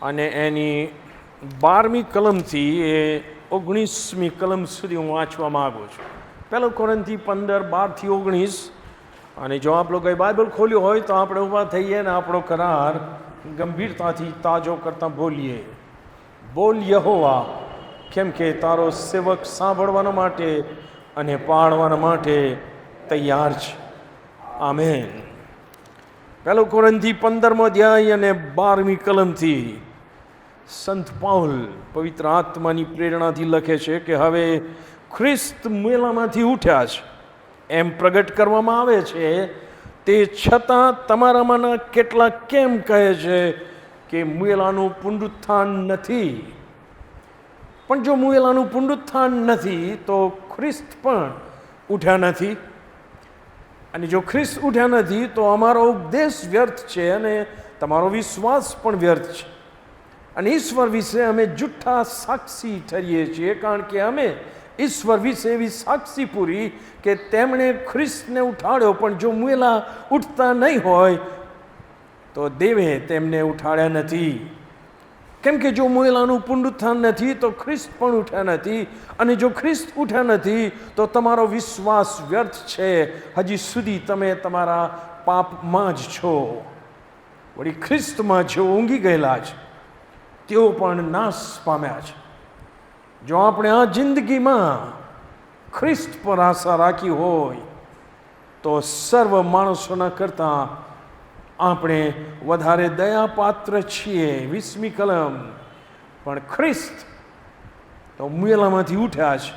અને એની 12મી કલમથી એ 19મી કલમ સુધી હું વાંચવા માગું છું. 1 કોરિન્થી 15:12-19. અને જો આપ લોકોએ બાઇબલ ખોલ્યું હોય તો આપણે ઊભા થઈએ ને આપણો કરાર ગંભીરતાથી તાજો કરતા બોલીએ. બોલ યહોવા, કેમ કે તારો સેવક સાંભળવાના માટે અને પાળવાના માટે તૈયાર છે. આમેન. 1 કોરિન્થી 15મો અધ્યાય અને 12મી કલમથી સંત પાઉલ પવિત્ર આત્માની પ્રેરણાથી લખે છે કે હવે ખ્રિસ્ત મેલામાંથી ઉઠ્યા છે એમ પ્રગટ કરવામાં આવે છે, તે છતાં તમારામાંના કેટલાક કેમ કહે છે કે મુએલાનું પુનરુત્થાન નથી. પણ જો મુએલાનું પુનરુત્થાન નથી તો ખ્રિસ્ત પણ ઉઠ્યા નથી. અને જો ખ્રિસ્ત ઉઠ્યા નથી તો અમારો ઉપદેશ વ્યર્થ છે અને તમારો વિશ્વાસ પણ વ્યર્થ છે. અને ઈશ્વર વિશે અમે જુઠ્ઠા સાક્ષી ઠરીએ છીએ, કારણ કે અમે ઈશ્વર વિશે એવી સાક્ષી પૂરી કે તેમણે ખ્રિસ્તને ઉઠાડ્યો, પણ જો મુએલા ઉઠતા નહીં હોય તો દેવે તેમને ઉઠાડ્યા નથી. કેમ કે જો મુએલાનું પુનરુત્થાન નથી તો ખ્રિસ્ત પણ ઉઠ્યા નથી. અને જો ખ્રિસ્ત ઉઠ્યા નથી તો તમારો વિશ્વાસ વ્યર્થ છે, હજી સુધી તમે તમારા પાપમાં જ છો. વળી ખ્રિસ્તમાં જેઓ ઊંઘી ગયેલા છે તેઓ પણ નાશ પામ્યા છે. જો આપણે આ જિંદગીમાં ખ્રિસ્ત પર આશા રાખી હોય તો સર્વ માણસોના કરતાં આપણે વધારે દયાપાત્ર છીએ. 20મી કલમ. પણ ખ્રિસ્ત તો મુએલામાંથી ઉઠ્યા છે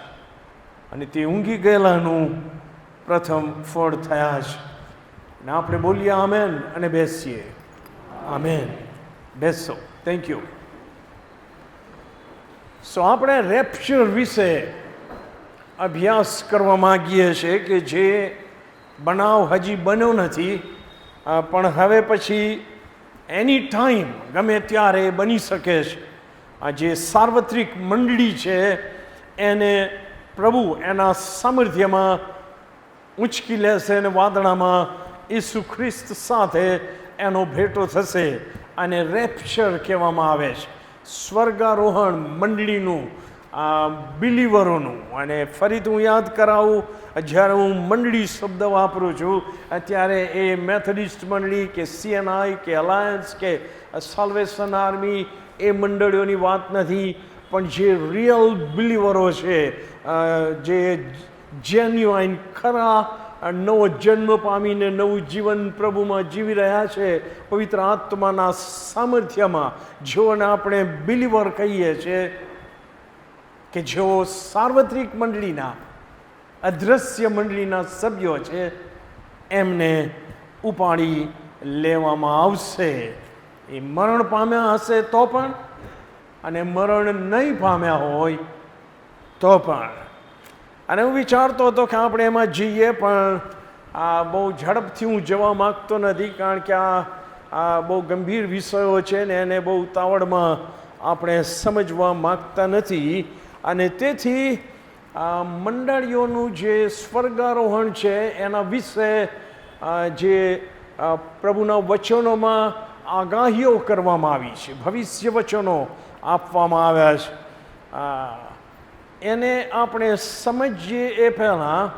અને તે ઊંઘી ગયેલાનું પ્રથમ ફળ થયા છે. અને આપણે બોલીએ આમેન અને બેસીએ. આમેન. બેસો. Thank you. સો આપણે રેપ્ચર વિશે અભ્યાસ કરવા માગીએ છીએ કે જે બનાવ હજી બન્યો નથી, પણ હવે પછી એની ટાઈમ ગમે ત્યારે બની શકે છે. આ જે સાર્વત્રિક મંડળી છે એને પ્રભુ એના સામર્થ્યમાં ઉંચકી લેશે અને વાદળામાં ઈસુ ખ્રિસ્ત સાથે એનો ભેટો થશે. અને રેપ્ચર કહેવામાં આવે છે સ્વર્ગારોહણ મંડળીનું, બિલીવરોનું. અને ફરીથી હું યાદ કરાવું, જ્યારે હું મંડળી શબ્દ વાપરું છું ત્યારે એ મેથોડિસ્ટ મંડળી કે CNI કે અલાયન્સ કે સાલ્વેશન આર્મી એ મંડળીઓની વાત નથી, પણ જે રિયલ બિલીવરો છે, જે જેન્યુઆઇન ખરા નવો જન્મ પામીને નવું જીવન પ્રભુમાં જીવી રહ્યા છે પવિત્ર આત્માના સામર્થ્યમાં, જેઓને આપણે બિલીવર કહીએ છીએ, કે જેઓ સાર્વત્રિક મંડળીના અદ્રશ્ય મંડળીના સભ્યો છે, એમને ઉપાડી લેવામાં આવશે. એ મરણ પામ્યા હશે તો પણ, અને મરણ નહીં પામ્યા હોય તો પણ. અને હું વિચારતો હતો કે આપણે એમાં જઈએ, પણ આ બહુ ઝડપથી હું જવા માગતો નથી, કારણ કે આ બહુ ગંભીર વિષયો છે ને એને બહુ ઉતાવળમાં આપણે સમજવા માગતા નથી. અને તેથી મંડળીઓનું જે સ્વર્ગારોહણ છે એના વિશે જે પ્રભુના વચનોમાં આગાહીઓ કરવામાં આવી છે, ભવિષ્ય વચનો આપવામાં આવ્યા છે, એને આપણે સમજીએ એ પહેલાં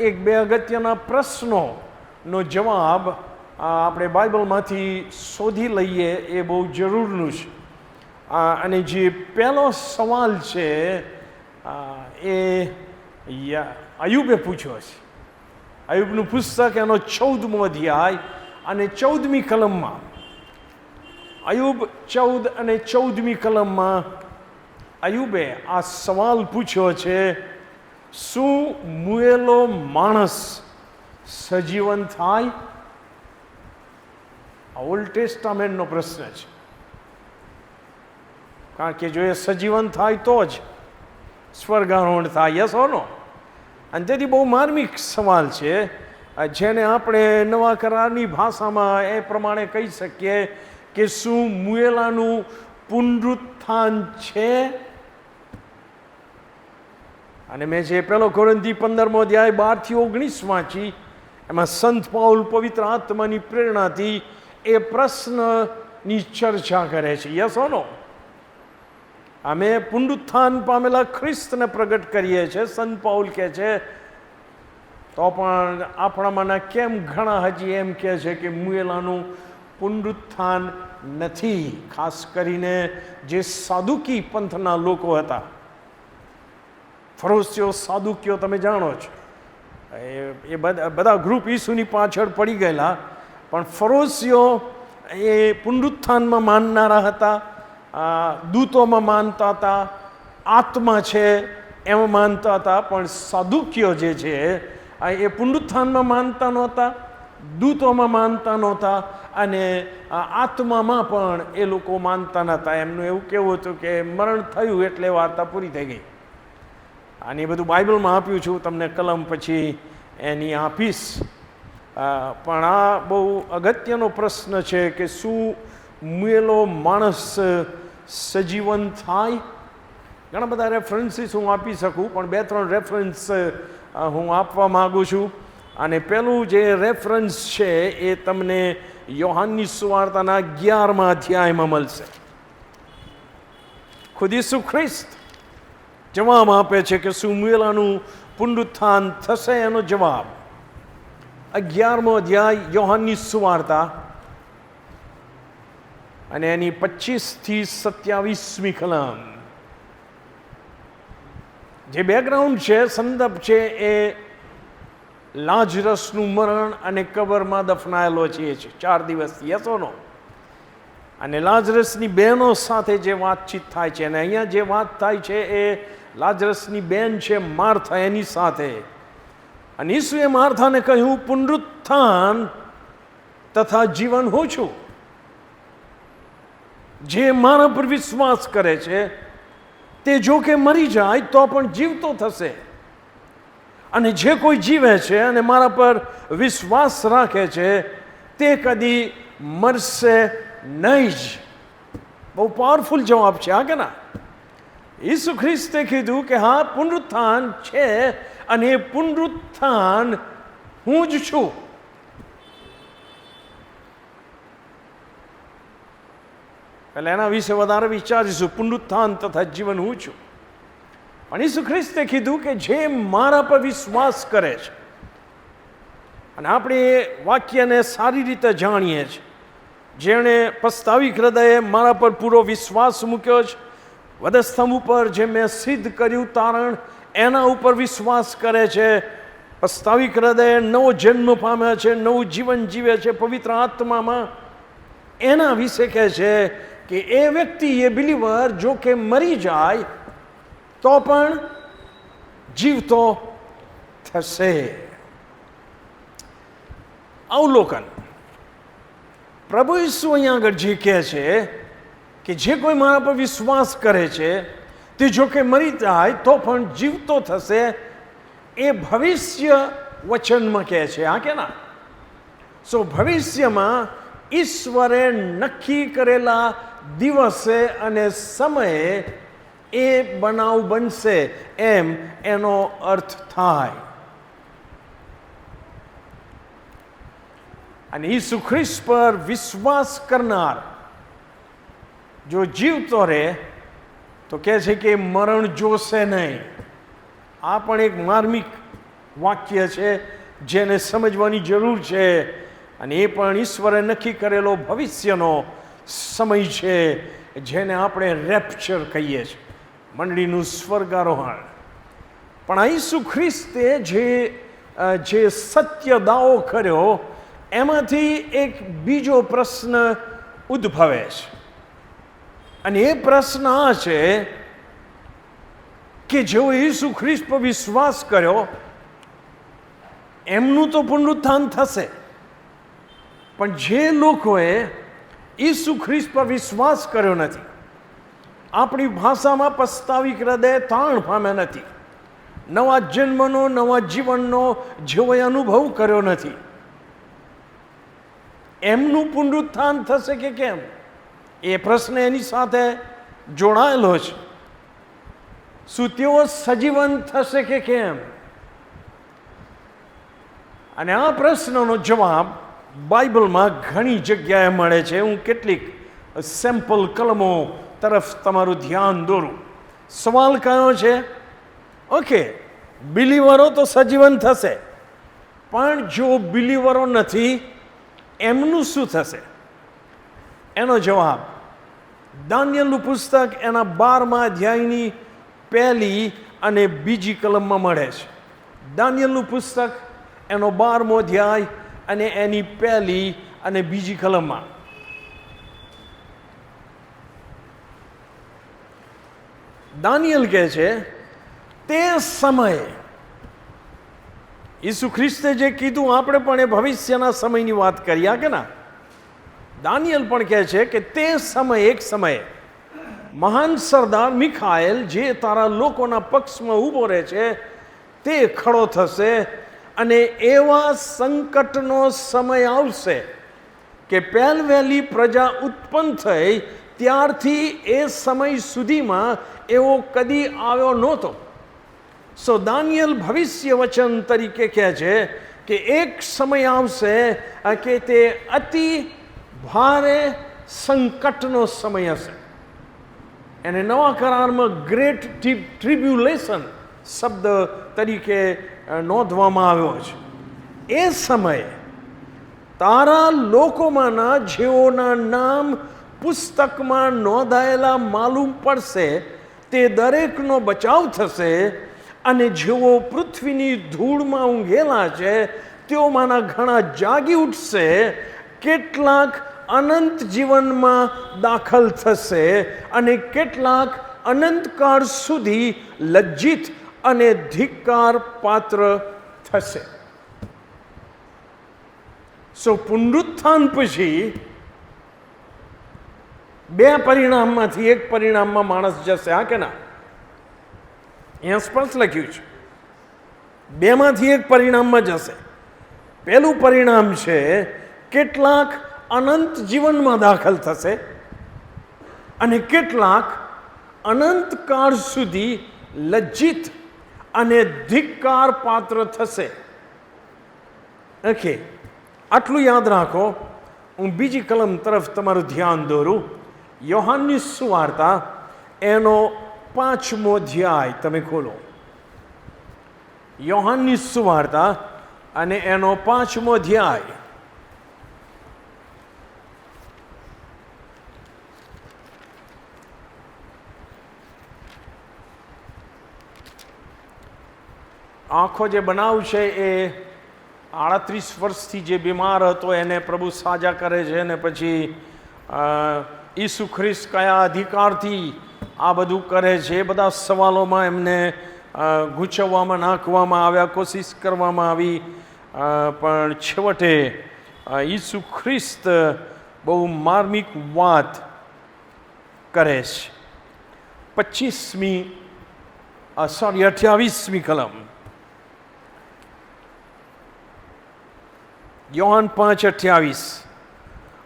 એક બે અગત્યના પ્રશ્નોનો જવાબ આપણે બાઇબલમાંથી શોધી લઈએ એ બહુ જરૂરનું છે. અને જે પહેલો સવાલ છે એ અયુબે પૂછ્યો છે. અયુબનું પુસ્તક એનો 14મો અધ્યાય અને 14મી કલમમાં, અયુબ 14 અને 14મી કલમમાં અયુબે આ સવાલ પૂછ્યો છે, શું મુએલો માણસ સજીવન થાય? આ ઓલ્ડ ટેસ્ટામેન્ટનો પ્રશ્ન છે, કારણ કે જો એ સજીવન થાય તો જ સ્વર્ગારોહણ થાય. યસ ઓર નો? અને તેથી બહુ માર્મિક સવાલ છે, જેને આપણે નવા કરારની ભાષામાં એ પ્રમાણે કહી શકીએ કે શું મુએલાનું પુનરુત્થાન છે? અને મેં જે 1 કોરિન્થી 15મો અધ્યાય 12-19 વાંચી એમાં સંત પાઉલ પવિત્ર આત્માની પ્રેરણાથી એ પ્રશ્નની ચર્ચા કરે છે. યસ ઓર નો? અમે પુનરુત્થાન પામેલા ખ્રિસ્તને પ્રગટ કરીએ છીએ. સંત પાઉલ કહે છે તો પણ આપણામાંના કેમ ઘણા હજી એમ કહે છે કે મુએલાનું પુનરુત્થાન નથી. ખાસ કરીને જે સાદુકી પંથના લોકો હતા, ફરોશીઓ, સાદુકીઓ, તમે જાણો છો, એ બધા ગ્રુપ ઈસુની પાછળ પડી ગયેલા. પણ ફરોશીઓ એ પુનરુત્થાનમાં માનનારા હતા, દૂતોમાં માનતા હતા, આત્મા છે એમાં માનતા હતા. પણ સાદુકીઓ જે છે એ પુનરુત્થાનમાં માનતા નહોતા, દૂતોમાં માનતા નહોતા, અને આત્મામાં પણ એ લોકો માનતા નહોતા. એમનું એવું કહેવું હતું કે મરણ થયું એટલે વાર્તા પૂરી થઈ ગઈ. અને એ બધું બાઇબલમાં આપ્યું છું, તમને કલમ પછી એની આપીશ. પણ આ બહુ અગત્યનો પ્રશ્ન છે કે શું મુએલો માણસ સજીવન થાય? ઘણા બધા રેફરન્સીસ હું આપી શકું, પણ 2-3 રેફરન્સ હું આપવા માગું છું. અને પહેલું જે રેફરન્સ છે એ તમને યોહાનની સુવાર્તાના 11મા અધ્યાયમાં મળશે. ખુદ ઈસુ ખ્રિસ્ત જવાબ આપે છે કે શું મુએલાનું પુનરુત્થાન થશે? એનો જવાબ 11મો અધ્યાય યોહાનની સુવાર્તા અને એની 25 થી 27મી કલમ. જે બેકગ્રાઉન્ડ છે, સંદર્ભ છે, એ લાજરસનું મરણ અને કબરમાં દફનાયેલો છે 4 દિવસ. યસ ઓર નો? અને લાજરસની બહેનો સાથે જે વાતચીત થાય છે, અને અહીંયા જે વાત થાય છે એ લાજરસની બેન છે માર્થા, એની સાથે. અને ઈસુએ માર્થાને કહ્યું, પુનરુત્થાન તથા જીવન હું છું. જે મારા પર વિશ્વાસ કરે છે તે જો કે મરી જાય તો પણ જીવતો થશે, અને જે કોઈ જીવે છે અને મારા પર વિશ્વાસ રાખે છે તે કદી મરશે નહીં જ. બહુ પાવરફુલ જવાબ છે આ, કે ના? ઈસુ ખ્રિસ્તે કીધું કે હા, પુનરુત્થાન છે, અને એ પુનરુત્થાન હું જ છું. એટલે એના વિશે વધારે વિચારીશું. પુનરુત્થાન તથા જીવન હું છું. પણ ઈસુ ખ્રિસ્તે કીધું કે જે મારા પર વિશ્વાસ કરે છે, અને આપણે એ વાક્યને સારી રીતે જાણીએ છીએ, જેણે પસ્તાવિક હૃદયે મારા પર પૂરો વિશ્વાસ મૂક્યો છે, વધસ્તંભ ઉપર જે મેં સિદ્ધ કર્યું તારણ, એના ઉપર વિશ્વાસ કરે છે, પસ્તાવિક હૃદયે નવો જન્મ પામ્યા છે, નવું જીવન જીવે છે પવિત્ર આત્મામાં, એના વિશે કહે છે કે એ વ્યક્તિ, એ બિલીવર, જો કે મરી જાય તો પણ જીવતો થશે. અવલોકન. પ્રભુ ઈસુ અહીંયા આગળ જે કહે છે કે જે કોઈ મારા પર વિશ્વાસ કરે છે તે જો કે મરી જાય તો પણ જીવતો થશે, એ ભવિષ્ય વચનમાં કહે છે. હા કે ના? સો ભવિષ્યમાં ઈશ્વરે નક્કી કરેલા દિવસે અને સમયે એ બનાવ બનશે, એમ એનો અર્થ થાય. અને ઈસુ ખ્રિસ્ત પર વિશ્વાસ કરનાર જો જીવતો રહે તો કહે છે કે મરણ જોશે નહીં. આ પણ એક માર્મિક વાક્ય છે જેને સમજવાની જરૂર છે. અને એ પણ ઈશ્વરે નક્કી કરેલો ભવિષ્યનો સમય છે, જેને આપણે રેપ્ચર કહીએ છીએ, મંડળીનું સ્વર્ગારોહણ. પણ આ ઈસુ ખ્રિસ્તે જે સત્ય દાવો કર્યો, એમાંથી એક બીજો પ્રશ્ન ઉદ્ભવે છે. અને એ પ્રશ્ન આ છે કે જેઓ ઈસુ ખ્રિસ્ત પર વિશ્વાસ કર્યો એમનું તો પુનરુત્થાન થશે, પણ જે લોકોએ ઈસુ ખ્રિસ્ત પર વિશ્વાસ કર્યો નથી, આપણી ભાષામાં પસ્તાવિક હૃદય તાણ પામ્યા નથી, નવા જન્મનો, નવા જીવનનો જેવો અનુભવ કર્યો નથી, એમનું પુનરુત્થાન થશે કે કેમ? એ પ્રશ્ન એની સાથે જોડાયેલો છે. શું તેઓ સજીવન થશે કે કેમ? અને આ પ્રશ્નનો જવાબ બાઇબલમાં ઘણી જગ્યાએ મળે છે. હું કેટલીક સેમ્પલ કલમો તરફ તમારું ધ્યાન દોરું. સવાલ કયો છે? ઓકે, બિલીવરો તો સજીવન થશે, પણ જો બિલીવરો નથી એમનું શું થશે? એનો જવાબ દાનિયેલનું પુસ્તક એના 12મા અધ્યાયની 1લી અને 2જી કલમમાં મળે છે. દાનિયેલનું પુસ્તક એનો 12મો અધ્યાય અને એની 1લી અને 2જી કલમમાં. દાનિયેલ કહે છે તે સમયે, ઈસુ ખ્રિસ્તે જે કીધું આપણે પણ એ ભવિષ્યના સમયની વાત કરીએ કે ના. દાનિયેલ પણ કહે છે કે તે સમયે, એક સમયે મહાન સરદાર મિખાએલ જે તારા લોકોના પક્ષમાં ઊભો રહે છે તે ખડો થશે અને એવા સંકટનો સમય આવશે કે પહેલવહેલી પ્રજા ઉત્પન્ન થઈ ત્યારથી એ સમય સુધીમાં એવો કદી આવ્યો નહોતો. સો દાનિયેલ ભવિષ્ય વચન તરીકે કહે છે કે એક સમય આવશે કે તે અતિ ભારે સંકટનો સમય હશે. એને નવા કરારમાં ગ્રેટ ટ્રિબ્યુલેશન શબ્દ તરીકે નોંધવામાં આવ્યો છે. એ સમયે તારા લોકોમાંના જેઓના નામ પુસ્તકમાં નોંધાયેલા માલુમ પડશે તે દરેકનો બચાવ થશે, અને જેઓ પૃથ્વીની ધૂળમાં ઊંઘેલા છે તેઓમાંના ઘણા જાગી ઉઠશે, કેટલાક અનંત જીવનમાં દાખલ થશે અને કેટલાક અનંતકાળ સુધી લજ્જિત અને ધિક્કાર પાત્ર થશે. સો પુનરુત્થાન પછી 2 પરિણામમાંથી એક પરિણામમાં માણસ જશે. હા કે ના? અહીંયા સ્પષ્ટ લખ્યું છે 2માંથી એક પરિણામમાં જશે. પહેલું પરિણામ છે કેટલાક અનંત જીવનમાં દાખલ થશે અને કેટલાક અનંતકાળ સુધી લજ્જિત અને ધિક્કાર પાત્ર થશે. ઓકે, આટલું યાદ રાખો. હું બીજી કલમ તરફ તમારું ધ્યાન દોરું. યોહાનની સુવાર્તા એનો 5મો અધ્યાય તમે ખોલો. યોહાનની સુવાર્તા અને એનો 5મો અધ્યાય. આખો જે બનાવ છે એ 38 વર્ષથી જે બીમાર હતો એને પ્રભુ સાજા કરે છે, અને પછી ઈસુ ખ્રિસ્ત કયા અધિકારથી આ બધું કરે છે એ બધા સવાલોમાં એમને ગૂંચવવામાં, નાખવામાં આવ્યા, કોશિશ કરવામાં આવી, પણ છેવટે ઈસુ ખ્રિસ્ત બહુ માર્મિક વાત કરે છે. 28મી કલમ, યોહાન 5:28.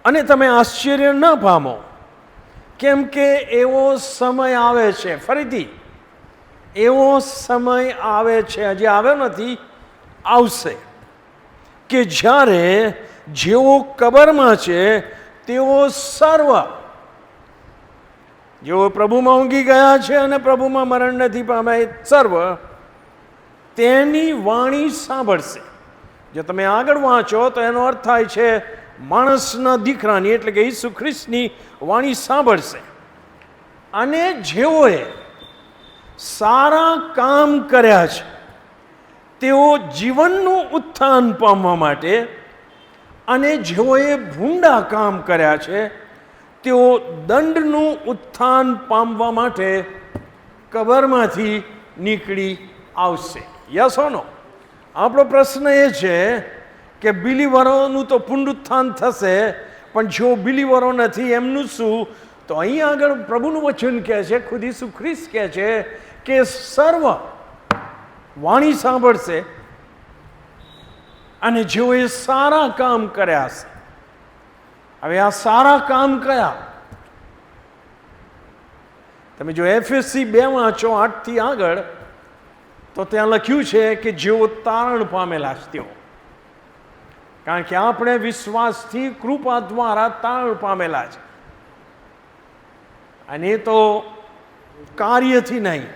અને તમે આશ્ચર્ય ન પામો, કેમ કે એવો સમય આવે છે, ફરીથી એવો સમય આવે છે, હજી આવ્યો નથી, આવશે, કે જ્યારે જેઓ કબરમાં છે તેઓ સર્વ, જેઓ પ્રભુમાં ઊંઘી ગયા છે અને પ્રભુમાં મરણ નથી પામ્યા, સર્વ તેની વાણી સાંભળશે. જો તમે આગળ વાંચો તો એનો અર્થ થાય છે માણસના દીકરાની, એટલે કે ઈસુ ખ્રિસ્તની વાણી સાંભળશે. અને જેઓએ સારા કામ કર્યા છે તેઓ જીવનનું ઉત્થાન પામવા માટે, અને જેઓએ ભૂંડા કામ કર્યા છે તેઓ દંડનું ઉત્થાન પામવા માટે કબરમાંથી નીકળી આવશે. યસ ઓર નો? આપણો પ્રશ્ન એ છે કે બિલીવરોનું તો પુનરુત્થાન થશે, પણ જો બિલીવરો નથી એમનું શું? તો અહીં આગળ પ્રભુનું વચન કહે છે, ખુદ ઈસુ ખ્રિસ્ત કહે છે કે સર્વ વાણી સાંભળશે, અને જેઓએ સારા કામ કર્યા છે. હવે આ સારા કામ કયા? તમે જો એફએસસી 2 વાંચો 8થી આગળ, તો ત્યાં લખ્યું છે કે જેઓ તારણ પામેલા છે તેઓ. કારણ કે આપણે વિશ્વાસથી કૃપા દ્વારા તારણ પામેલા છે, અને એ તો કાર્યથી નહીં,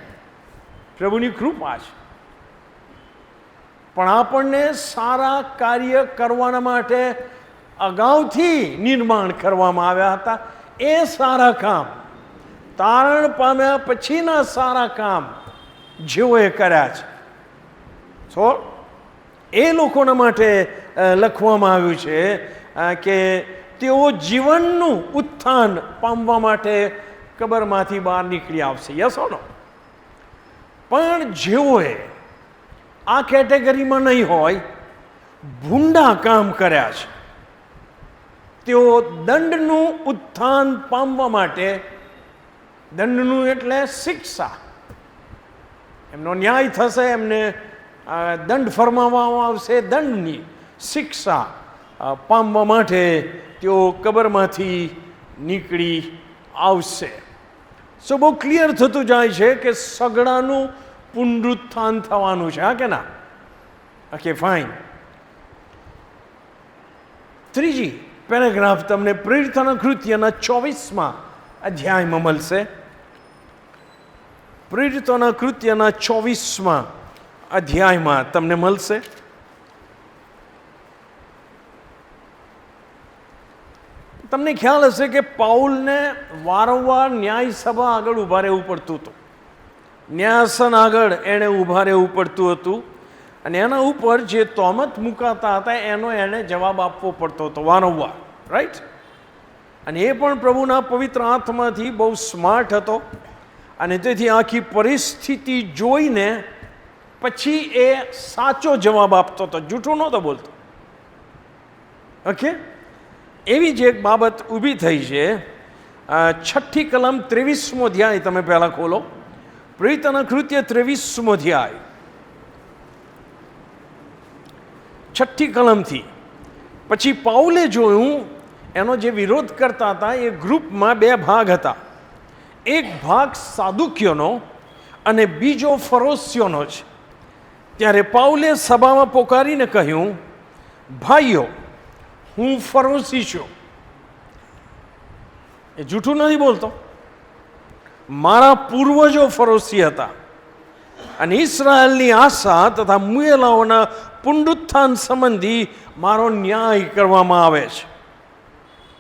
પ્રભુની કૃપા છે. પણ આપણને સારા કાર્ય કરવાના માટે અગાઉથી નિર્માણ કરવામાં આવ્યા હતા. એ સારા કામ, તારણ પામ્યા પછીના સારા કામ જેઓએ કર્યા છે, તો એ લોકોના માટે લખવામાં આવ્યું છે કે તેઓ જીવનનું ઉત્થાન પામવા માટે કબરમાંથી બહાર નીકળી આવશે. યસ ઓર નો? પણ જેઓએ આ કેટેગરીમાં નહીં હોય, ભૂંડા કામ કર્યા છે, તેઓ દંડનું ઉત્થાન પામવા માટે, દંડનું એટલે શિક્ષા, એમનો ન્યાય થશે, એમને દંડ ફરમાવવામાં આવશે, દંડની શિક્ષા પામવા માટે તેઓ કબરમાંથી નીકળી આવશે. સો બહુ ક્લિયર થતું જાય છે કે સગડાનું પુનરુત્થાન થવાનું છે. હા કે ના? Okay, fine. ત્રીજી પેરેગ્રાફ તમને પ્રેરિતોના કૃત્યના 24મા અધ્યાયમાં મળશે. પ્રેરિતોના કૃત્યના 24મા અધ્યાયમાં તમને મળશે. તમને ખ્યાલ હશે કે પાઉલને વારંવાર ન્યાય સભા આગળ ઊભા રહેવું પડતું હતું, ન્યાયાસન આગળ એણે ઊભા રહેવું પડતું હતું, અને એના ઉપર જે તોહમત મુકાતા હતા એનો એને જવાબ આપવો પડતો હતો વારંવાર, રાઈટ? અને એ પણ પ્રભુના પવિત્ર આત્માથી બહુ સ્માર્ટ હતો, અને તેથી આખી પરિસ્થિતિ જોઈને પછી એ સાચો જવાબ આપતો હતો, જૂઠું નહોતો બોલતો. ઓકે, એવી જ એક બાબત ઊભી થઈ છે. 6ઠ્ઠી કલમ 23મો અધ્યાય તમે પહેલાં ખોલો. પ્રેરિતોના કૃત્ય 23મો અધ્યાય 6ઠ્ઠી કલમથી. પછી પાઉલે જોયું એનો જે વિરોધ કરતા હતા એ ગ્રુપમાં બે ભાગ હતા. એક ભાગ સાદુક્યોનો અને બીજો ફરોશીઓનો છે. ત્યારે પાઉલે સભામાં પોકારીને કહ્યું, ભાઈઓ, હું ફરોશી છું. એ જૂઠું નથી બોલતો. મારા પૂર્વજો ફરોશી હતા, અને ઇસરાયેલની આશા તથા મુયેલાઓના પુનરુત્થાન સંબંધી મારો ન્યાય કરવામાં આવે છે.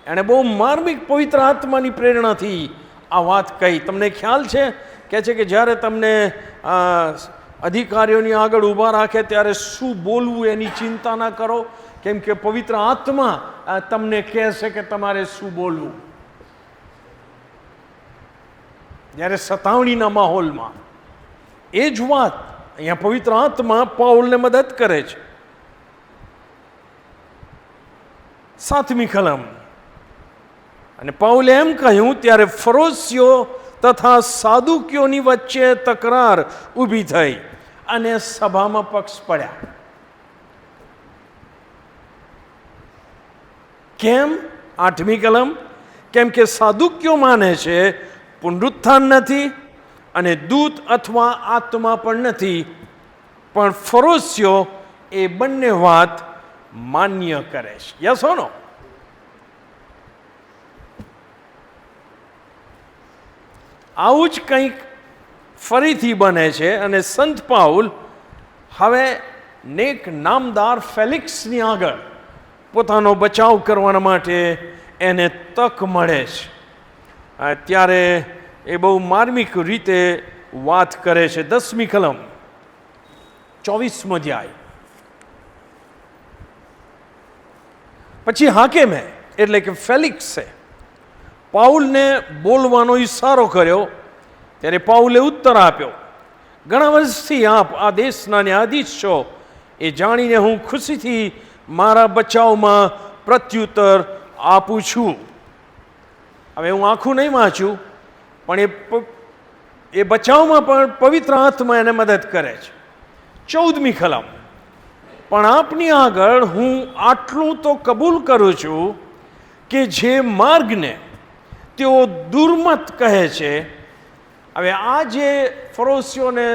એણે બહુ માર્મિક પવિત્ર આત્માની પ્રેરણાથી આ વાત કહી. તમને ખ્યાલ છે કે છે કે જ્યારે તમને અધિકારીઓની આગળ ઊભા રાખે ત્યારે શું બોલવું એની ચિંતા ના કરો, કેમ કે પવિત્ર આત્મા તમને કહેશે કે તમારે શું બોલવું. જ્યારે સતાવણીના માહોલમાં એ જ વાત અહીંયા પવિત્ર આત્મા પાઉલને મદદ કરે છે. 7મી કલમ. અને પાઉલે એમ કહ્યું, ત્યારે ફરોશીઓ તથા સાદુકીઓની વચ્ચે તકરાર ઊભી થઈ અને સભામાં પક્ષ પડ્યા. કેમ? 8મી કલમ. કેમ કે સાદુક્યો માને છે પુનરુત્થાન નથી અને દૂત અથવા આત્મા પણ નથી, પણ ફરોશીઓ એ બંને વાત માન્ય કરે છે. યસ ઓર નો? આવું જ કંઈક ફરીથી બને છે, અને સંત પાઉલ હવે નેક નામદાર ફેલિક્સની આગળ પોતાનો બચાવ કરવા માટે એને તક મળે છે. ત્યારે એ બહુ માર્મિક રીતે વાત કરે છે. 10મી કલમ 24મો અધ્યાય. પછી હાકેમે એટલે કે ફેલિક્સે પાઉલને બોલવાનો ઈશારો કર્યો. ત્યારે પાઉલે ઉત્તર આપ્યો, ઘણા વર્ષથી આપ આ દેશના ન્યાયાધીશ છો, એ જાણીને હું ખુશીથી મારા બચાવમાં પ્રત્યુત્તર આપું છું. હવે હું આખું નહીં વાંચું, પણ એ બચાવમાં પણ પવિત્ર આત્મા એને મદદ કરે છે. 14મી કલમ. પણ આપની આગળ હું આટલું તો કબૂલ કરું છું કે જે માર્ગને તેઓ દુર્મત કહે છે. હવે આ જે ફરોશીઓને,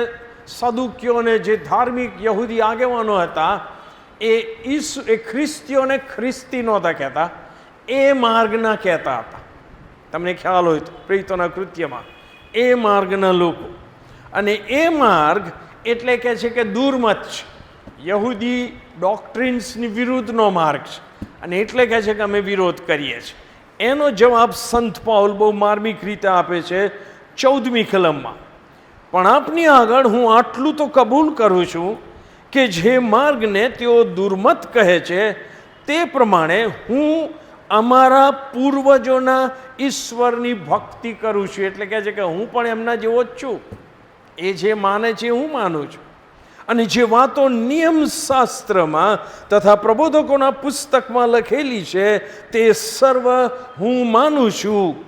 સદુકીઓને, જે ધાર્મિક યહૂદી આગેવાનો હતા, એ ખ્રિસ્તીઓને ખ્રિસ્તી નહોતા કહેતા, એ માર્ગના કહેતા હતા. તમને ખ્યાલ હોય તો પ્રેરિતોના કૃત્યમાં એ માર્ગના લોકો. અને એ માર્ગ એટલે કહે છે કે દુર્મત છે, યહૂદી ડોક્ટ્રિન્સની વિરુદ્ધનો માર્ગ છે, અને એટલે કહે છે કે અમે વિરોધ કરીએ છીએ. એનો જવાબ સંત પાઉલ બહુ માર્મિક રીતે આપે છે 14મી કલમમાં. પણ આપની આગળ હું આટલું તો કબૂલ કરું છું કે જે માર્ગને તેઓ દુર્મત કહે છે તે પ્રમાણે હું અમારા પૂર્વજોના ઈશ્વરની ભક્તિ કરું છું. એટલે કહે છે કે હું પણ એમના જેવો જ છું. એ જે માને છે હું માનું છું. અને જે વાતો નિયમશાસ્ત્રમાં તથા પ્રબોધકોના પુસ્તકમાં લખેલી છે તે સર્વ હું માનું છું.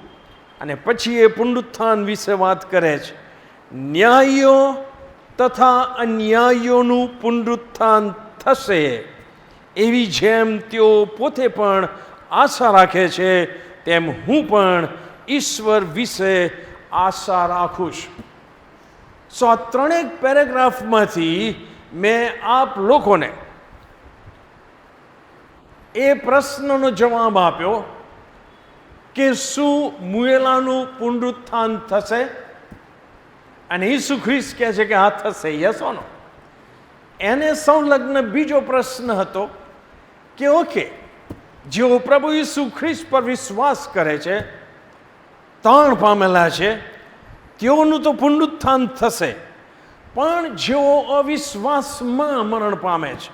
અને પછી એ પુનરુત્થાન વિશે વાત કરે છે. ન્યાયીઓ તથા અન્યાયીઓનું પુનરુત્થાન થશે એવી જેમ તેઓ પોતે પણ આશા રાખે છે તેમ હું પણ ઈશ્વર વિશે આશા રાખું છું. સો આ ત્રણેક પેરેગ્રાફમાંથી મેં આપ લોકોને એ પ્રશ્નનો જવાબ આપ્યો કે શું મુએલાનું પુનરુત્થાન થશે? અને ઈસુ ખ્રિસ્ત કહે છે કે હા થશે, યસ ઓર નો? એને સંલગ્ન બીજો પ્રશ્ન હતો કે ઓકે, જેઓ પ્રભુ ઈસુ ખ્રિસ્ત પર વિશ્વાસ કરે છે, તાણ પામેલા છે, તેઓનું તો પુનરુત્થાન થશે, પણ જેઓ અવિશ્વાસમાં મરણ પામે છે,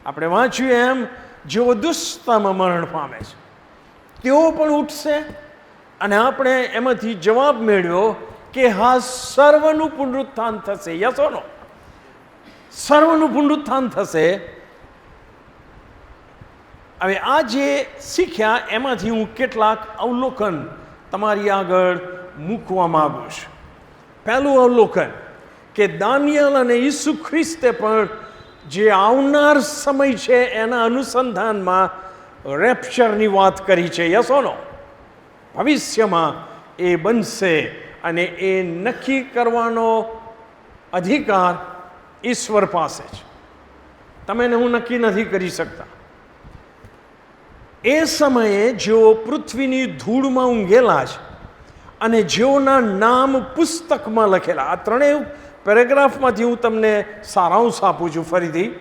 આપણે વાંચ્યું એમ જેઓ દુષ્ટતામાં મરણ પામે છે, તેઓ પણ ઉઠશે. અને આપણે એમાંથી જવાબ મેળવ્યો કે હા, સર્વનું પુનરુત્થાન થશે, યસ ઓર નો? સર્વનું પુનરુત્થાન થશે. હવે આ જે શીખ્યા એમાંથી હું કેટલાક અવલોકન તમારી આગળ મૂકવા માગું છું. પહેલું અવલોકન કે દાનિયેલ અને ઈસુ ખ્રિસ્તે પણ જે આવનાર સમય છે એના અનુસંધાનમાં રેપ્ચરની વાત કરી છે, યસ ઓર નો? ભવિષ્યમાં એ બનશે અને એ નક્કી કરવાનો અધિકાર ઈશ્વર પાસે છે. તમે ને હું નક્કી નથી કરી શકતા. એ સમયે જેઓ પૃથ્વીની ધૂળમાં ઊંઘેલા છે અને જેઓના નામ પુસ્તકમાં લખેલા, આ ત્રણેય પેરેગ્રાફમાંથી હું તમને સારાંશ આપું છું ફરીથી.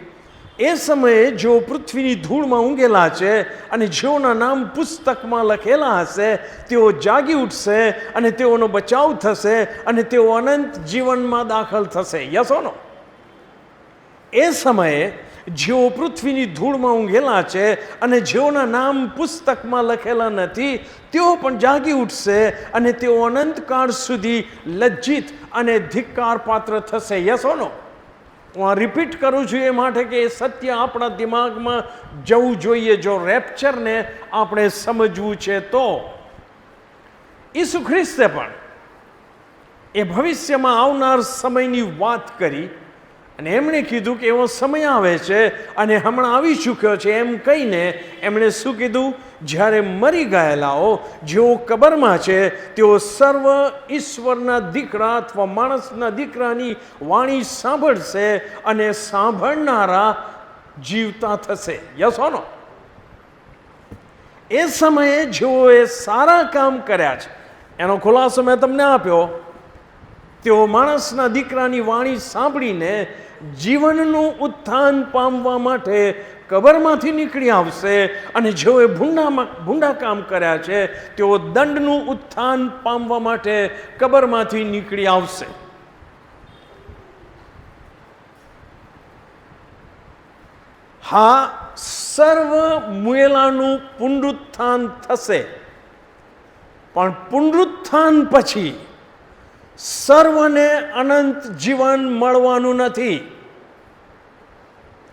એ સમયે જેઓ પૃથ્વીની ધૂળમાં ઊંઘેલા છે અને જેઓના નામ પુસ્તકમાં લખેલા હશે તેઓ જાગી ઉઠશે અને તેઓનો બચાવ થશે અને તેઓ અનંત જીવનમાં દાખલ થશે, યસ ઓર નો? એ સમયે જેઓ પૃથ્વીની ધૂળમાં ઊંઘેલા છે અને જેઓના નામ પુસ્તકમાં લખેલા નથી તેઓ પણ જાગી ઉઠશે અને તેઓ અનંતકાળ સુધી લજ્જિત અને ધિક્કાર પાત્ર થશે, યસ ઓર નો? હું આ રિપીટ કરું છું એ માટે કે એ સત્ય આપણા દિમાગમાં જવું જોઈએ જો રેપ્ચરને આપણે સમજવું છે તો. ઈસુ ખ્રિસ્તે પણ એ ભવિષ્યમાં આવનાર સમયની વાત કરી અને એમણે કીધું કે એવો સમય આવે છે અને હમણાં આવી ચૂક્યો છે એમ કહીને એમણે શું કીધું? જ્યારે મરી ગયેલાઓ જેઓ કબરમાં છે તેઓ સર્વ ઈશ્વરના દીકરા અથવા માણસના દીકરાની વાણી સાંભળશે અને સાંભળનારા જીવતા થશે, યસ ઓર નો? એ સમયે જેઓએ સારા કામ કર્યા છે એનો ખુલાસો મેં તમને આપ્યો. તેઓ માણસના દીકરાની વાણી સાંભળીને જીવનનું ઉત્થાન પામવા માટે કબરમાંથી નીકળી આવશે અને જેઓએ ભૂંડા કામ કર્યા છે તેઓ દંડનું ઉત્થાન પામવા માટે કબરમાંથી નીકળી આવશે. હા, સર્વ મુએલાનું પુનરુત્થાન થશે, પણ પુનરુત્થાન પછી સર્વને અનંત જીવન મળવાનું નથી.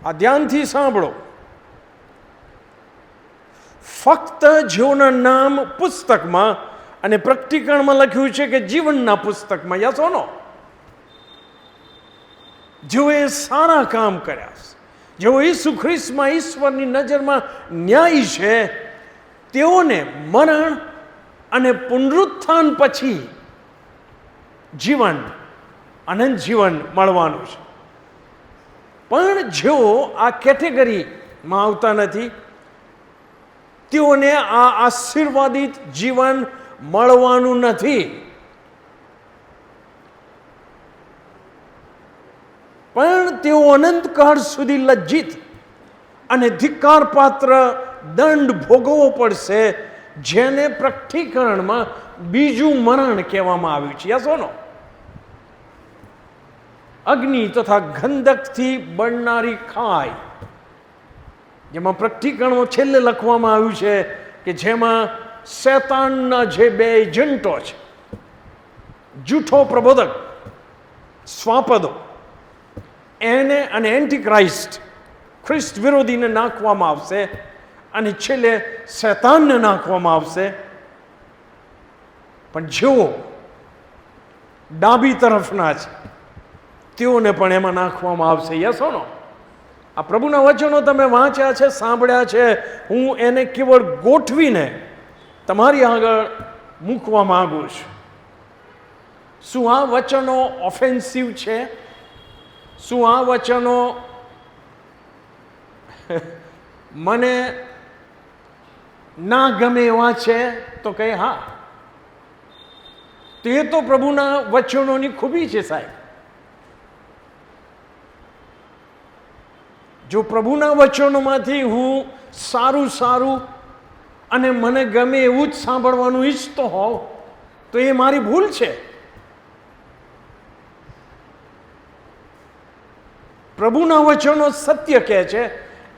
આ ધ્યાનથી સાંભળો. ફક્ત જેઓના નામ પુસ્તકમાં અને પ્રકટીકરણમાં લખ્યું છે કે જીવનના પુસ્તકમાં, યસ ઓર નો? જેઓએ સારા કામ કર્યા છે, જેઓ ઈસુ ખ્રિસ્તમાં ઈશ્વરની નજરમાં ન્યાયી છે, તેઓને મરણ અને પુનરુત્થાન પછી જીવન, અનંત જીવન મળવાનું છે. પણ જેઓ આ કેટેગરીમાં આવતા નથી તેઓને આ આશીર્વાદિત જીવન મળવાનું નથી. પણ તેઓ અનંતકાળ સુધી લજ્જિત અને ધિક્કાર પાત્ર દંડ ભોગવવો પડશે, જેને પ્રકટીકરણમાં બીજું મરણ કહેવામાં આવ્યું છે. યસોનો અગ્નિ તથા ગંધકથી બળનારી ખાઈ, જેમાં પ્રકટીકરણમાં છેલ્લે લખવામાં આવ્યું છે કે જેમાં શૈતાનના જે બે એજન્ટો છે, જૂઠો પ્રબોધક સ્વાપદો, એને અને એન્ટીક્રાઇસ્ટ ખ્રિસ્ત વિરોધીને નાખવામાં આવશે અને છેલ્લે શૈતાનને નાખવામાં આવશે. પણ જેઓ ડાબી તરફના છે તેઓને પણ એમાં નાખવામાં આવશે. યસોનો આ પ્રભુના વચનો તમે વાંચ્યા છે, સાંભળ્યા છે. હું એને કેવળ ગોઠવીને તમારી આગળ મૂકવા માંગુ છું. શું આ વચનો ઓફેન્સિવ છે? શું આ વચનો મને ના ગમે એવા છે? તો કહે હા, તે તો પ્રભુના વચનોની ખૂબી છે સાહેબ. જો પ્રભુના વચનોમાંથી હું સારું અને મને ગમે એવું જ સાંભળવાનું ઈચ્છતો હોઉં તો એ મારી ભૂલ છે. પ્રભુના વચનો સત્ય કહે છે,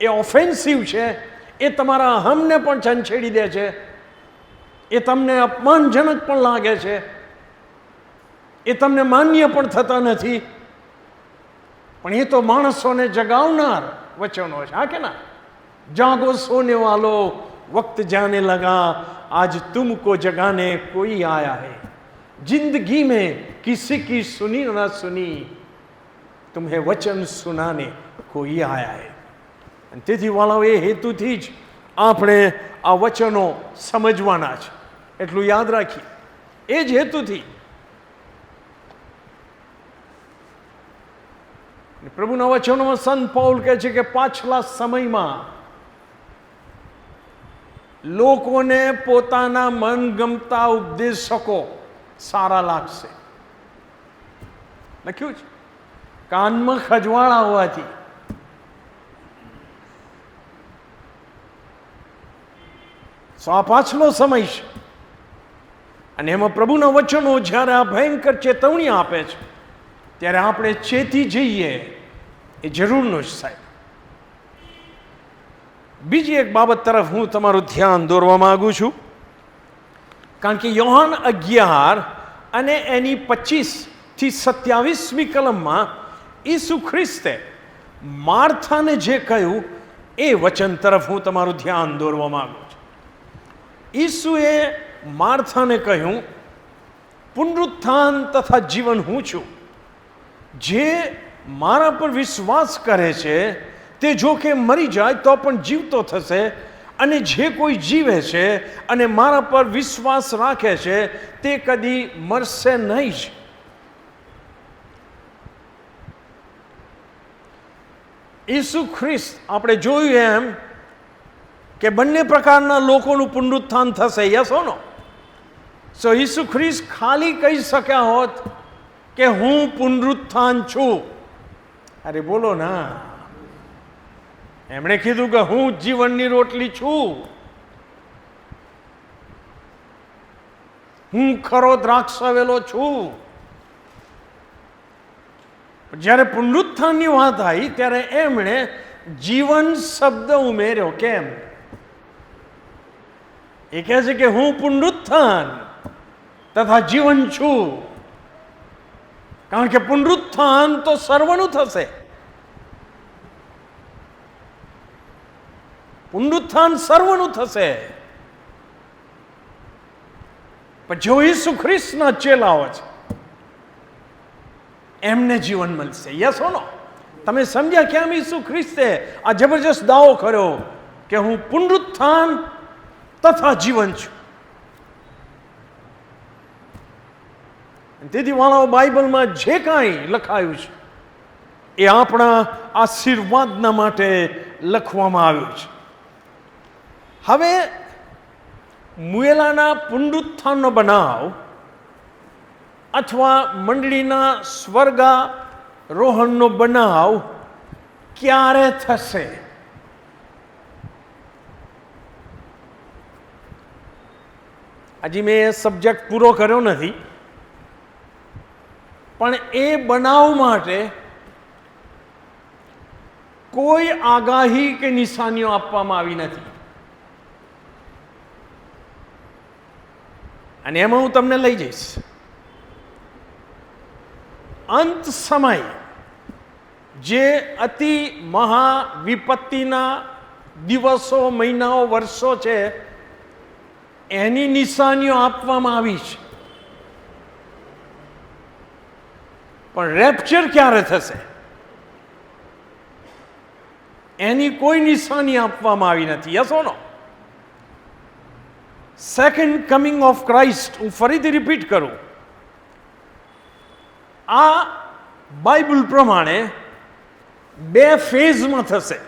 એ ઓફેન્સિવ છે, એ તમારા અહમને પણ છંછેડી દે છે, એ તમને અપમાનજનક પણ લાગે છે, એ તમને માન્ય પણ થતા નથી. પણ એ તો માણસોને જગાવનાર વચનો છે. હા કે ના? જાગો સોને વાલો, વક્ત જાने लगा, आज तुमको जगाने कोई आया है, जिंदगी में किसी की सुनी ना सुनी, तुम्हें वचन सुनाने कोई आया है. અને તેથી વાળાઓ, એ હેતુથી જ આપણે આ વચનો સમજવાના છે, એટલું યાદ રાખીએ. એ જ હેતુથી પ્રભુના વચનોમાં સંત પૌલ કહે છે કે પાછલા સમયમાં લોકોને પોતાના મનગમતા ઉપદેશકો સારા લાગશે. લખ્યું છે, કાનમાં ખજવાળા હોવાથી. આ પાછલો સમય છે અને એમાં પ્રભુના વચનો જ્યારે આ ભયંકર ચેતવણી આપે છે ત્યારે આપણે ચેતી જઈએ એ જરૂરનું જ સાહેબ. બીજી એક બાબત તરફ હું તમારું ધ્યાન દોરવા માંગુ છું, કારણ કે યોહાન 11 અને એની 25 થી 27મી કલમમાં ઈસુ ખ્રિસ્તે માર્થાને જે કહ્યું એ વચન તરફ હું તમારું ધ્યાન દોરવા માંગુ છું. ઈસુએ માર્થાને કહ્યું, પુનરુત્થાન તથા જીવન હું છું. જે મારા પર વિશ્વાસ કરે છે તે જો કે મરી જાય તો પણ જીવતો થશે, અને જે કોઈ જીવે છે અને મારા પર વિશ્વાસ રાખે છે તે કદી મરશે નહીં જ. ઈસુ ખ્રિસ્ત, આપણે જોયું એમ કે બંને પ્રકારના લોકોનું પુનરુત્થાન થશે. યસ ઓર નો? સો ઈસુ ખ્રિસ્ત ખાલી કહી શક્યા હોત કે હું પુનરુત્થાન છું. અરે બોલો ના, એમણે કીધું કે હું જીવનની રોટલી છું, હું ખરો દ્રાક્ષાવેલો છું. જ્યારે પુનરુત્થાનની વાત આવી ત્યારે એમણે જીવન શબ્દ ઉમેર્યો. કેમ? એ કહે છે કે હું પુનરુત્થાન તથા જીવન છું, કારણ કે પુનરુત્થાન તો સર્વનું થશે. પુનરુત્થાન સર્વનું થશે. પણ જો ઈસુ ખ્રિસ્તના ચેલાઓ છે એમને જીવન મળશે. યસ ઓર નો? તમે સમજ્યા કેમ ઈસુ ખ્રિસ્તે આ જબરજસ્ત દાવો કર્યો કે હું પુનરુત્થાન તથા જીવન છું? તેથી વાળાઓ, બાઇબલમાં જે કાંઈ લખાયું છે એ આપણા આશીર્વાદના માટે લખવામાં આવ્યું છે. હવે મુએલાના પુનરુત્થાનનો બનાવ અથવા મંડળીના સ્વર્ગારોહણનો બનાવ ક્યારે થશે? હજી મેં એ સબ્જેક્ટ પૂરો કર્યો નથી, પણ એ બનાવ માટે કોઈ આગાહી કે નિશાનીઓ આપવામાં આવી નથી. અને એમાં હું તમને લઈ જઈશ. અંત સમય જે અતિ મહાવિપત્તિના દિવસો, મહિનાઓ, વર્ષો છે, એની નિશાનીઓ આપવામાં આવી છે. પણ રેપ્ચર ક્યારે થશે એની કોઈ નિશાની આપવામાં આવી નથી. Yes or no? Second coming of Christ, હું ફરીથી રિપીટ કરું, આ બાઇબલ પ્રમાણે બે ફેઝમાં થશે.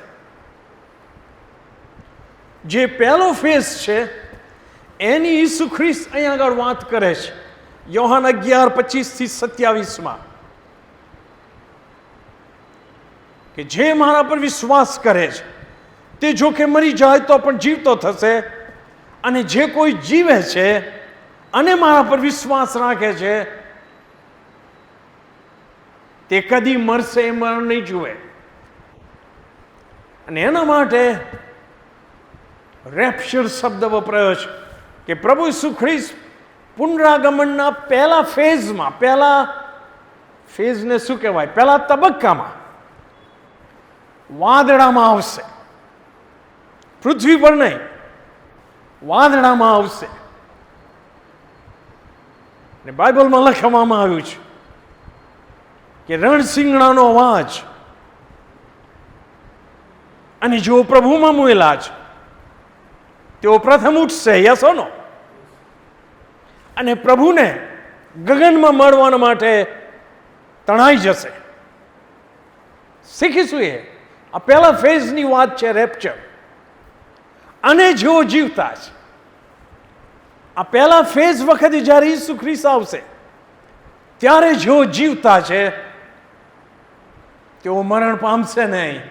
જે પહેલો ફેઝ છે એની ઈસુ ખ્રિસ્ત અહીંયા આગળ વાત કરે છે યોહાન 11:25-27 કે જે મારા પર વિશ્વાસ કરે છે તે જો કે મરી જાય તો પણ જીવતો થશે, અને જે કોઈ જીવે છે અને મારા પર વિશ્વાસ રાખે છે તે કદી મરશે એ મરણ નહીં જુએ. અને એના માટે રેપ્ચર શબ્દ વપરાયો છે કે પ્રભુ ઈસુ ખ્રિસ્ત પુનરાગમનના પહેલા ફેઝમાં, પહેલા ફેઝને શું કહેવાય, પહેલા તબક્કામાં વાદળામાં આવશે. પૃથ્વી પર નહીં, વાદળામાં આવશે. ને બાઇબલમાં લખવામાં આવ્યું છે કે રણસિંગડાનો અવાજ, અને જેઓ પ્રભુમાં મુએલા છે તેઓ પ્રથમ ઉઠશે. યસ ઓર નો? અને પ્રભુને ગગનમાં મળવા માટે તણાઈ જશે. શીખીશું એ. આ પહેલા ફેઝની વાત છે, રેપ્ચર. અને જેઓ જીવતા છે, આ પહેલા ફેઝ વખતે જ્યારે ઈસુ ખ્રિસ્ત આવશે ત્યારે જેઓ જીવતા છે તેઓ મરણ પામશે નહીં,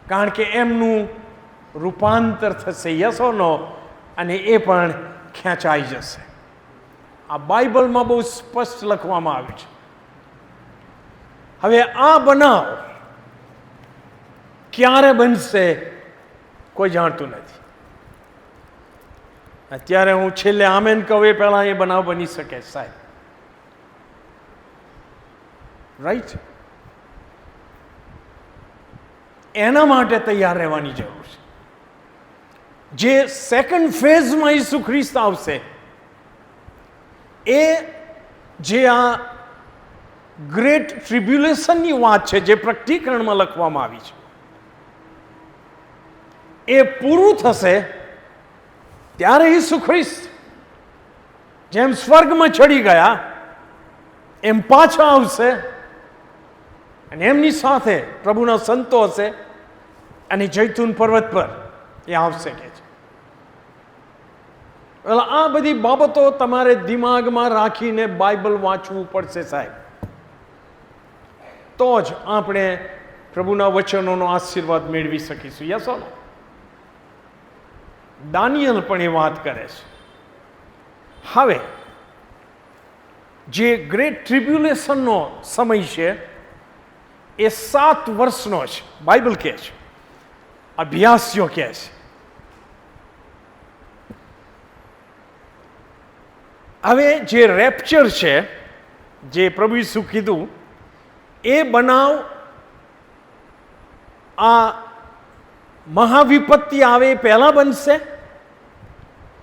કારણ કે એમનું રૂપાંતર થશે. યસ ઓર નો? અને એ પણ ખેંચાઈ જશે. આ બાઇબલમાં બહુ સ્પષ્ટ લખવામાં આવ્યું છે. હવે આ બનાવ ક્યારે બનશે કોઈ જાણતું નથી. અત્યારે હું છેલ્લે આમેન કહું એ પહેલા એ બનાવ બની શકે સાહેબ. રાઈટ? એના માટે તૈયાર રહેવાની જરૂર છે. જે સેકન્ડ ફેઝમાં ઈસુ ખ્રિસ્ત આવશે એ જે આ ગ્રેટ ટ્રિબ્યુલેશનની વાત છે, જે પ્રકટીકરણમાં લખવામાં આવી છે, એ પૂરું થશે ત્યારે ઈસુ ખ્રિસ્ત જેમ સ્વર્ગમાં ચડી ગયા એમ પાછા આવશે, અને એમની સાથે પ્રભુના સંતો હશે, અને જૈતુન પર્વત પર એ આવશે કે છે. આ બધી બાબતો તમારે દિમાગમાં રાખીને બાઇબલ વાંચવું પડશે સાહેબ, તો જ આપણે પ્રભુના વચનોનો આશીર્વાદ મેળવી શકીશું. યસ ઓર નો? દાનિયેલ પણ એ વાત કરે છે. હવે જે ગ્રેટ ટ્રિબ્યુલેશનનો સમય છે એ 7 વર્ષનો છે, બાઇબલ કહે છે, અભ્યાસીઓ કહે છે. હવે જે રેપ્ચર છે, જે પ્રભુ ઈસુ કીધું, એ બનાવ આ મહાવિપત્તિ આવે એ પહેલા બનશે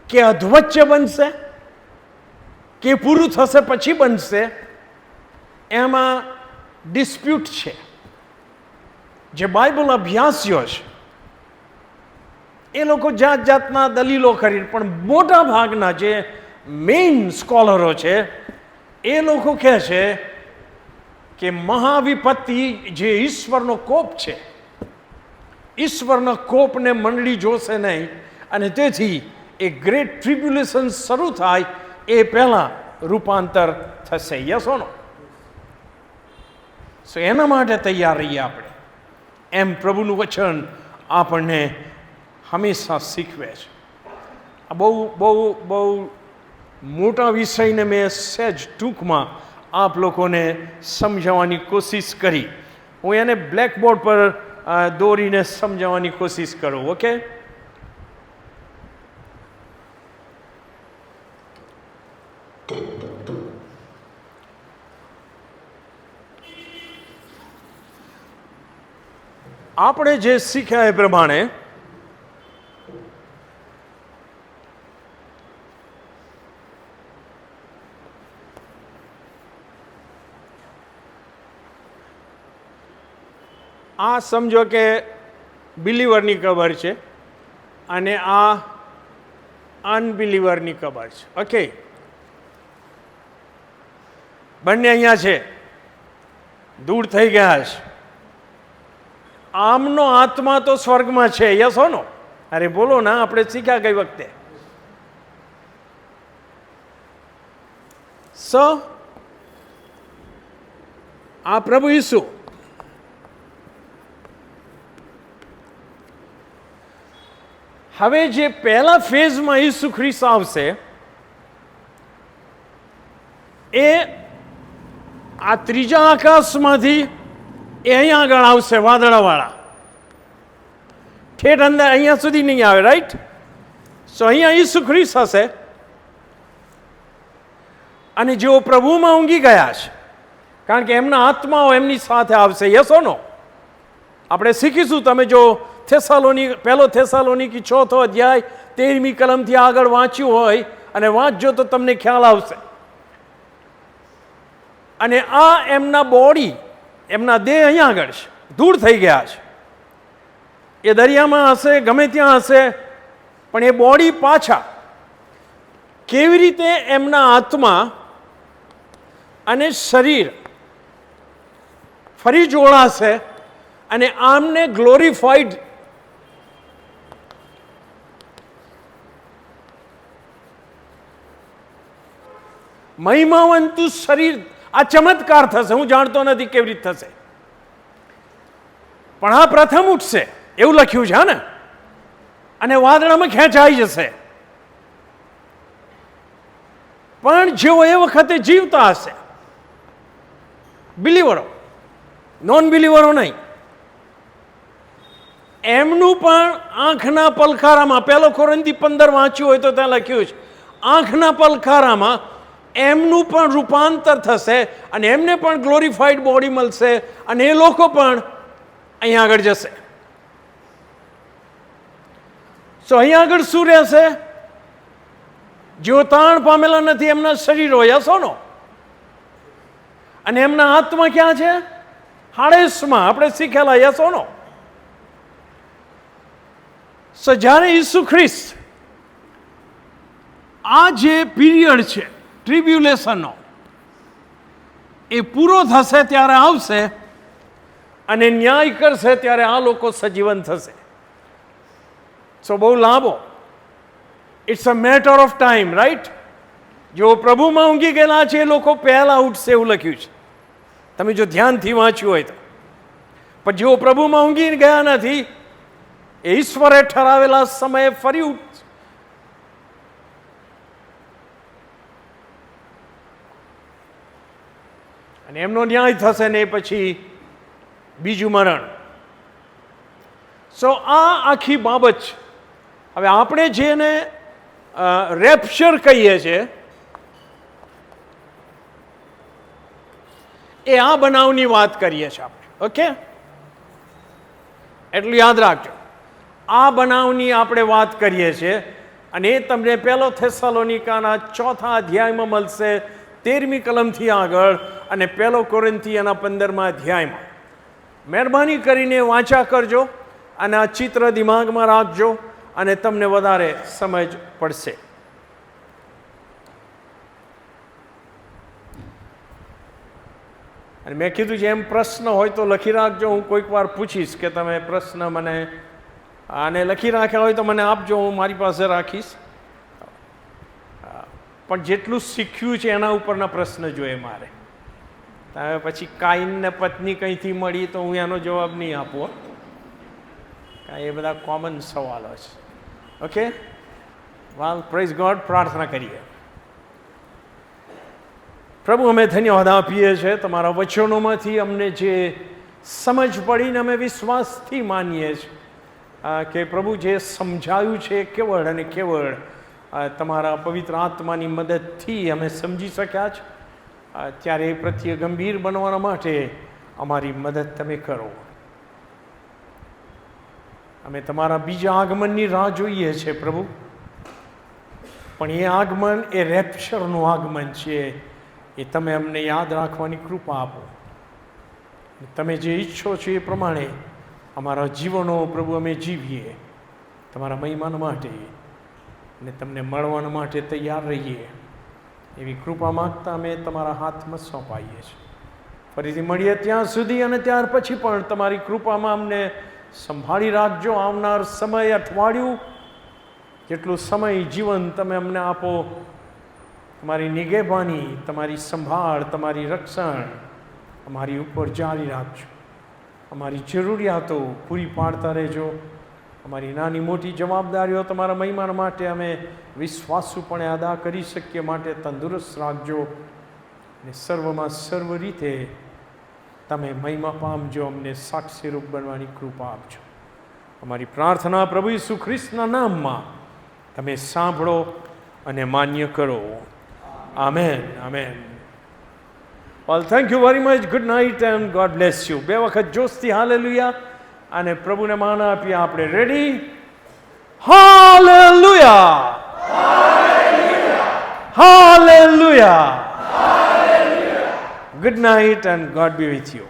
કે અધવચ્ચે બનશે કે પૂરું થશે પછી બનશે, એમાં ડિસ્પ્યુટ છે. જે બાઇબલ અભ્યાસીઓ છે એ લોકો જાત જાતના દલીલો કરી, પણ મોટા ભાગના જે મેઇન સ્કોલરો છે એ લોકો કહે છે કે મહાવિપત્તિ જે ઈશ્વરનો કોપ છે, ઈશ્વરના કોપને મંડળી જોશે નહીં, અને તેથી એ ગ્રેટ ટ્રિબ્યુલેશન શરૂ થાય એ પહેલાં રૂપાંતર થશે. યસ ઓર નો? સો એના માટે તૈયાર રહીએ આપણે. એમ પ્રભુનું વચન આપણને હંમેશા શીખવે છે. આ બહુ બહુ બહુ મોટા વિષયને મેં સહેજ ટૂંકમાં આપ લોકોને સમજાવવાની કોશિશ કરી. હું એને બ્લેકબોર્ડ પર દોરીને સમજાવવાની કોશિશ કરું. ઓકે? આપણે જે શીખ્યા એ પ્રમાણે આ સમજો કે બિલીવરની કબર છે અને આ અનબિલીવરની કબર છે. ઓકે, બંને અહીંયા છે, દૂર થઈ ગયા છે. આમનો આત્મા તો સ્વર્ગમાં છે. યસ હો નો? અરે બોલો ના, આપણે શીખ્યા ગઈ વખતે. આ પ્રભુ ઈસુ હવે જે પહેલા ફેઝમાં ઈસુ ખ્રિસ્ત આવશે એ આ ત્રીજા આકાશમાંથી એ અહીંયા આગળ આવશે, વાદળાવાળા. ઠેઠ અંદર અહીંયા સુધી નહીં આવે. રાઈટ? સો અહીંયા ઈસુ ખ્રિસ્ત હશે, અને જેઓ પ્રભુમાં ઊંઘી ગયા છે, કારણ કે એમના આત્માઓ એમની સાથે આવશે. યસ ઓર નો? આપણે શીખીશું. તમે જો પહેલો થેસાલોનિકી 4થો અધ્યાય 13મી કલમથી આગળ વાંચ્યું હોય અને વાંચજો તો તમને ખ્યાલ આવશે. અને આ એમના બોડી, એમના દેહ અહીંયા આગળ છે, દૂર થઈ ગયા છે. એ દરિયામાં હશે, ગમે ત્યાં હશે, પણ એ બોડી પાછા કેવી રીતે એમના આત્મા અને શરીર ફરી જોડાશે અને આમને ગ્લોરીફાઈડ મહિમાવંતું શરીર, આ ચમત્કાર થશે. હું જાણતો નથી કેવી રીતે થશે, પણ આ પ્રથમ ઉઠશે એવું લખ્યું છે ને, અને વાદળામાં ખેંચાઈ જશે. પણ જેઓ એ વખતે જીવતા હશે, બિલીવરો, નોન બિલીવરો નહીં, એમનું પણ આંખના પલખારામાં, પહેલો કોરિન્થી 15 વાંચ્યું હોય તો ત્યાં લખ્યું છે, આંખના પલખારામાં એમનું પણ રૂપાંતર થશે અને એમને પણ ગ્લોરીફાઈડ બોડી મળશે, અને એ લોકો પણ અહીંયા આગળ જશે. સો અહીંયા આગળ શું રહેશે? જેઓ તાણ પામેલા નથી એમના શરીરો. યસો નો? અને એમના આત્મા ક્યાં છે? હાડેસમાં. આપણે શીખેલા. યસો નો? સો જ્યારે ઈસુ ખ્રિસ્ત આ જે પીરિયડ છે ટ્રિબ્યુલેશનનો એ પૂરો થશે ત્યારે આવશે અને ન્યાય કરશે, ત્યારે આ લોકો સજીવન થશે. સો બહુ લાંબો, it's a matter of time. Right? જો પ્રભુમાં ઊંઘી ગયેલા છે એ લોકો પહેલા ઉઠશે એવું લખ્યું છે, તમે જો ધ્યાનથી વાંચ્યું હોય તો. પણ જેઓ પ્રભુમાં ઊંઘી ગયા નથી એ ઈશ્વરે ઠરાવેલા સમયે ફરી ઉઠશે. અને એમનો ન્યાય થશે ને પછી બીજું મરણ. સો આ આખી બાબત છે. હવે આપણે જેને રેપ્ચર કહીએ છીએ એ આ બનાવની વાત કરીએ છીએ આપણે. ઓકે? એટલું યાદ રાખજો. આ બનાવની આપણે વાત કરીએ છીએ, અને એ તમને પહેલો થેસાલોનિકાના 4થા અધ્યાયમાં મળશે, 13મી કલમથી આગળ, અને પહેલો કોરિન્થીયના 15મા અધ્યાયમાં. મહેરબાની કરીને વાંચા કરજો અને આ ચિત્ર દિમાગમાં રાખજો, અને તમને વધારે સમજ પડશે. અને મેં કીધું જેમ પ્રશ્ન હોય તો લખી રાખજો, હું કોઈક વાર પૂછીશ કે તમે પ્રશ્ન મને આને લખી રાખ્યા હોય તો મને આપજો, હું મારી પાસે રાખીશ. પણ જેટલું શીખ્યું છે એના ઉપરના પ્રશ્ન જોઈએ મારે. હવે પછી કાઈનને પત્ની કંઈથી મળી તો હું એનો જવાબ નહીં આપું. એ બધા કોમન સવાલો છે. ઓકે, વાલ પ્રેઝ ગોડ. પ્રાર્થના કરીએ. પ્રભુ, અમે ધન્યવાદ આપીએ છીએ તમારા વચનોમાંથી અમને જે સમજ પડીને અમે વિશ્વાસથી માનીએ છીએ કે પ્રભુ જે સમજાયું છે કેવળ અને કેવળ તમારા પવિત્ર આત્માની મદદથી અમે સમજી શક્યા છે. ત્યારે એ પ્રત્યે ગંભીર બનવા માટે અમારી મદદ તમે કરો. અમે તમારા બીજા આગમનની રાહ જોઈએ છે પ્રભુ, પણ એ આગમન એ રેપ્ચરનું આગમન છે. એ તમે અમને યાદ રાખવાની કૃપા આપો. તમે જે ઈચ્છો છો એ પ્રમાણે અમારા જીવનો પ્રભુ અમે જીવીએ તમારા મહિમાન માટે અને તમને મળવા માટે તૈયાર રહીએ એવી કૃપા માગતા અમે તમારા હાથમાં સોંપાઈએ છીએ. ફરીથી મળીએ ત્યાં સુધી અને ત્યાર પછી પણ તમારી કૃપામાં અમને સંભાળી રાખજો. આવનાર સમય, અઠવાડિયું, જેટલું સમય જીવન તમે અમને આપો, તમારી નિગેબાની, તમારી સંભાળ, તમારી રક્ષણ અમારી ઉપર જારી રાખજો. અમારી જરૂરિયાતો પૂરી પાડતા રહેજો. અમારી નાની મોટી જવાબદારીઓ તમારા મહિમા માટે અમે વિશ્વાસુપણે અદા કરી શકીએ માટે તંદુરસ્ત રાખજો. અને સર્વમાં સર્વ રીતે તમે મહિમા પામજો. અમને સાક્ષીરૂપ બનવાની કૃપા આપજો. અમારી પ્રાર્થના પ્રભુ ઈસુ ખ્રિસ્તના નામમાં તમે સાંભળો અને માન્ય કરો. Amen. Amen. Well, thank you very much. Good night and God bless you. બે વખત જોશથી હાલેલુયા અને પ્રભુને માન આપીએ આપણે. Ready? Hallelujah! Hallelujah! Good night and God be with you.